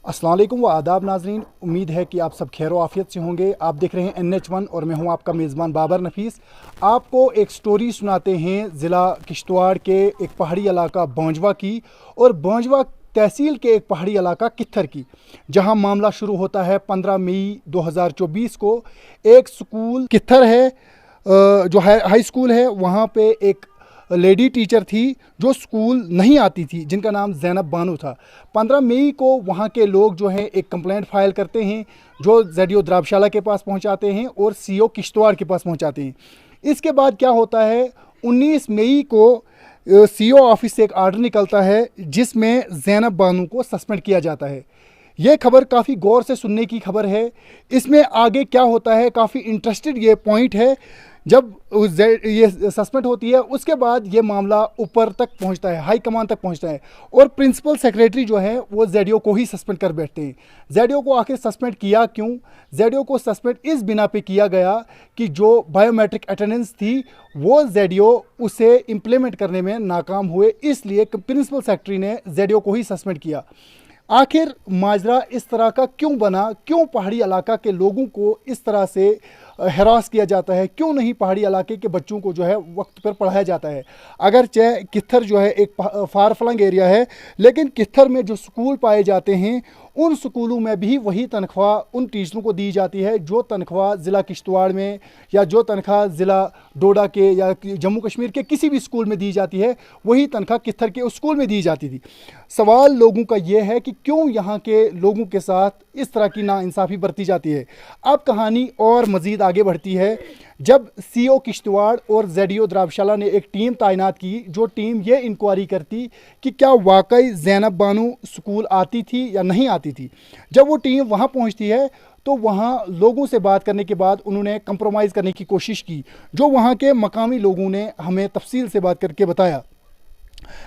अस्सलाम वालेकुम व आदाब नाजरीन। उम्मीद है कि आप सब खैर आफियत से होंगे। आप देख रहे हैं NH1 और मैं हूं आपका मेज़बान बाबर नफीस। आपको एक स्टोरी सुनाते हैं ज़िला किश्तवाड़ के एक पहाड़ी इलाका बौंजवा की और बौंजवा तहसील के एक पहाड़ी इलाका कित्थर की, जहां मामला शुरू होता है 15 मई 2024 को। एक स्कूल कित्थर है, जो हाई स्कूल है, वहाँ पे एक लेडी टीचर थी जो स्कूल नहीं आती थी, जिनका नाम ज़ैनब बानो था। 15 मई को वहाँ के लोग जो हैं एक कंप्लेंट फाइल करते हैं, जो ZDO द्राबशाला के पास पहुँचाते हैं और CO किश्तवाड़ के पास पहुँचाते हैं। इसके बाद क्या होता है, 19 मई को CO ऑफिस से एक आर्डर निकलता है जिसमें ज़ैनब बानो को सस्पेंड किया जाता है। ये खबर काफ़ी गौर से सुनने की खबर है। इसमें आगे क्या होता है, काफ़ी इंटरेस्टेड ये पॉइंट है। जब ये सस्पेंड होती है उसके बाद ये मामला ऊपर तक पहुंचता है, हाई कमान तक पहुंचता है और प्रिंसिपल सेक्रेटरी जो है वो ZDO को ही सस्पेंड कर बैठते हैं। ZDO को आखिर सस्पेंड किया क्यों? ZDO को सस्पेंड इस बिना पे किया गया कि जो बायोमेट्रिक अटेंडेंस थी वो ZDO उसे इम्प्लीमेंट करने में नाकाम हुए, इसलिए प्रिंसिपल सेक्रेटरी ने ZDO को ही सस्पेंड किया। आखिर माजरा इस तरह का क्यों बना? क्यों पहाड़ी इलाका के लोगों को इस तरह से हरास किया जाता है? क्यों नहीं पहाड़ी इलाके के बच्चों को जो है वक्त पर पढ़ाया जाता है? अगर चाहे कित्थर जो है एक फार फ्लंग एरिया है, लेकिन कित्थर में जो स्कूल पाए जाते हैं उन स्कूलों में भी वही तनख्वाह उन टीचरों को दी जाती है जो तनख्वाह ज़िला किश्तवाड़ में या जो तनख्वाह ज़िला डोडा के या जम्मू कश्मीर के किसी भी स्कूल में दी जाती है, वही तनख्वाह कित्थर के उस स्कूल में दी जाती थी। सवाल लोगों का ये है कि क्यों यहाँ के लोगों के साथ इस तरह की नाइंसाफ़ी बरती जाती है। अब कहानी और मज़ीद आगे बढ़ती है जब CO किश्तवाड़ और ZDO द्राबशाला ने एक टीम तैनात की, जो टीम ये इंक्वायरी करती कि क्या वाकई ज़ैनब बानो स्कूल आती थी या नहीं आती थी। जब वो टीम वहाँ पहुँचती है तो वहाँ लोगों से बात करने के बाद उन्होंने कंप्रोमाइज़ करने की कोशिश की, जो वहाँ के मकामी लोगों ने हमें तफसील से बात करके बताया।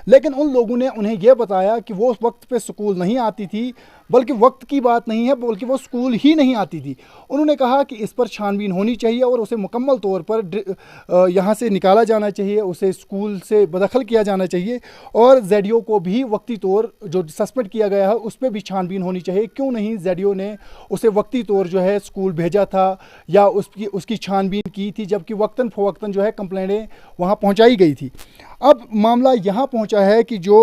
लेकिन उन लोगों ने उन्हें यह बताया कि वो उस वक्त पे स्कूल नहीं आती थी, बल्कि वक्त की बात नहीं है, बल्कि वो स्कूल ही नहीं आती थी। उन्होंने कहा कि इस पर छानबीन होनी चाहिए और उसे मुकम्मल तौर पर यहाँ से निकाला जाना चाहिए, उसे स्कूल से बदखल किया जाना चाहिए और ZDO को भी वक्ती तौर जो सस्पेंड किया गया है उस पर भी छानबीन होनी चाहिए। क्यों नहीं ZDO ने उसे वक्ती तौर जो है स्कूल भेजा था या उसकी छानबीन की थी, जबकि वक्तन फ़वक्तन जो है कंप्लेंटें वहाँ पहुँचाई गई थी। अब मामला यहाँ पहुँचा है कि जो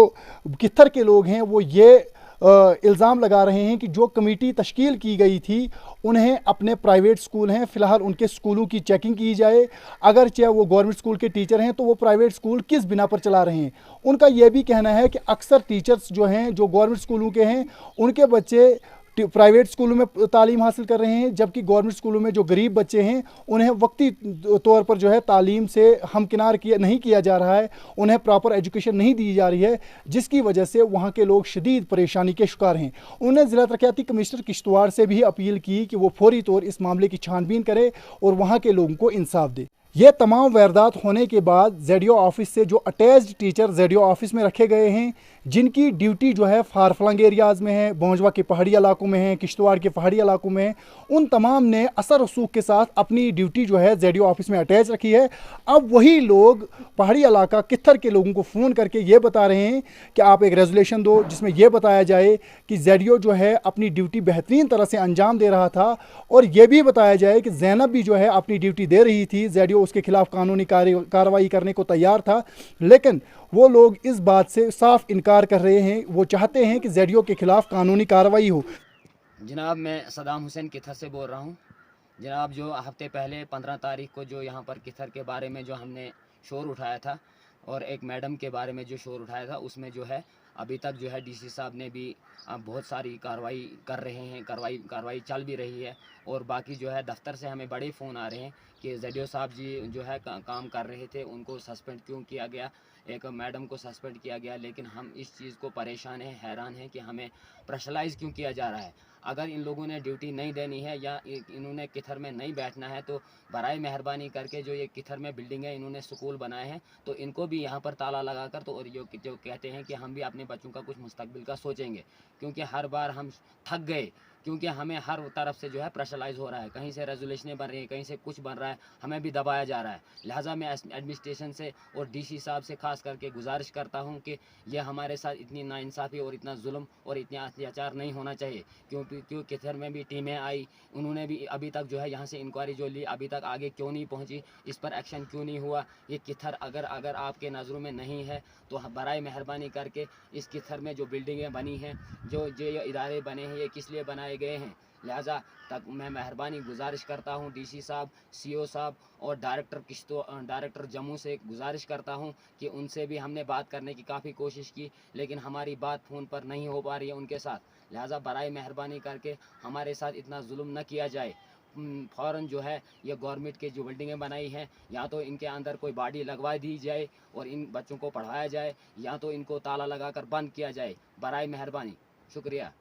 कित्थर के लोग हैं वो ये इल्ज़ाम लगा रहे हैं कि जो कमेटी तश्कील की गई थी उन्हें अपने प्राइवेट स्कूल हैं, फ़िलहाल उनके स्कूलों की चेकिंग की जाए। अगर चाहे वो गवर्नमेंट स्कूल के टीचर हैं तो वो प्राइवेट स्कूल किस बिना पर चला रहे हैं। उनका यह भी कहना है कि अक्सर टीचर्स जो हैं जो गवर्नमेंट स्कूलों के हैं उनके बच्चे प्राइवेट स्कूलों में तालीम हासिल कर रहे हैं, जबकि गवर्नमेंट स्कूलों में जो गरीब बच्चे हैं उन्हें वक्ती तौर पर जो है तालीम से हमकिनार नहीं किया जा रहा है, उन्हें प्रॉपर एजुकेशन नहीं दी जा रही है, जिसकी वजह से वहाँ के लोग शदीद परेशानी के शिकार हैं। उन्होंने ज़िला तरक्याती कमिश्नर किश्तवाड़ से भी अपील की कि वो फौरी तौर इस मामले की छानबीन करे और वहाँ के लोगों को इंसाफ दे। ये तमाम वारदात होने के बाद ZDO ऑफिस से जो अटैच्ड टीचर ZDO ऑफिस में रखे गए हैं, जिनकी ड्यूटी जो है फार फ्लंग एरियाज़ में है, बौंजवा के पहाड़ी इलाकों में है, किश्तवाड़ के पहाड़ी इलाकों में है, उन तमाम ने असर रसूख के साथ अपनी ड्यूटी जो है ZDO ऑफिस में अटैच रखी है। अब वही लोग पहाड़ी इलाका कित्थर के लोगों को फ़ोन करके ये बता रहे हैं कि आप एक रेजोल्यूशन दो जिसमें यह बताया जाए कि ZDO जो है अपनी ड्यूटी बेहतरीन तरह से अंजाम दे रहा था और यह भी बताया जाए कि ज़ैनब भी जो है अपनी ड्यूटी दे रही थी, ZDO उसके खिलाफ कानूनी कार्रवाई करने को तैयार था। लेकिन वो लोग इस बात से साफ इनकार कर रहे हैं, वो चाहते हैं कि ZDO के खिलाफ कानूनी कार्रवाई हो। जनाब, मैं सदाम हुसैन किथर से बोल रहा हूँ। जनाब, जो हफ्ते पहले 15 तारीख को जो यहाँ पर किथर के बारे में जो हमने शोर उठाया था और एक मैडम के बारे में जो शोर उठाया था, उसमें जो है अभी तक जो है DC साहब ने भी बहुत सारी कार्रवाई कर रहे हैं, कार्रवाई चल भी रही है। और बाकी जो है दफ्तर से हमें बड़े फ़ोन आ रहे हैं कि ZDO साहब जी जो है काम कर रहे थे, उनको सस्पेंड क्यों किया गया, एक मैडम को सस्पेंड किया गया। लेकिन हम इस चीज़ को परेशान हैं, हैरान हैं कि हमें प्रेशराइज़ क्यों किया जा रहा है। अगर इन लोगों ने ड्यूटी नहीं देनी है या इन्होंने किथर में नहीं बैठना है तो बराए मेहरबानी करके जो ये किथर में बिल्डिंग है इन्होंने स्कूल बनाए हैं तो इनको भी यहाँ पर ताला लगा कर, तो और जो कहते हैं कि हम भी अपने बच्चों का कुछ मुस्तकबिल का सोचेंगे, क्योंकि हर बार हम थक गए क्योंकि हमें हर तरफ से जो है प्रेशराइज हो रहा है, कहीं से रेजोल्यूशनें बन रही हैं, कहीं से कुछ बन रहा है, हमें भी दबाया जा रहा है। लिहाजा मैं एडमिनिस्ट्रेशन से और डीसी साहब से खास करके गुजारिश करता हूं कि ये हमारे साथ इतनी नाइंसाफ़ी और इतना जुल्म और इतना अत्याचार नहीं होना चाहिए। क्योंकि किथर में भी टीमें आई, उन्होंने भी अभी तक जो है यहाँ से इंक्वायरी जो ली, अभी तक आगे क्यों नहीं पहुँची, इस पर एक्शन क्यों नहीं हुआ। ये किथर अगर अगर आपके नज़रों में नहीं है तो बराए मेहरबानी करके इस किथर में जो बिल्डिंगें बनी हैं, जो ये इदारे बने हैं, ये किस लिए बनाए गए हैं। लिहाजा तक मैं मेहरबानी गुजारिश करता हूँ डीसी साहब, सीओ साहब और डायरेक्टर जम्मू से गुजारिश करता हूँ कि उनसे भी हमने बात करने की काफ़ी कोशिश की, लेकिन हमारी बात फ़ोन पर नहीं हो पा रही है उनके साथ। लिहाजा बराए मेहरबानी करके हमारे साथ इतना जुल्म न किया जाए। फ़ौरन जो है ये गवर्नमेंट के जो बिल्डिंगें बनाई हैं, या तो इनके अंदर कोई बाड़ी लगवा दी जाए और इन बच्चों को पढ़ाया जाए, या तो इनको ताला लगाकर बंद किया जाए। बराए मेहरबानी, शुक्रिया।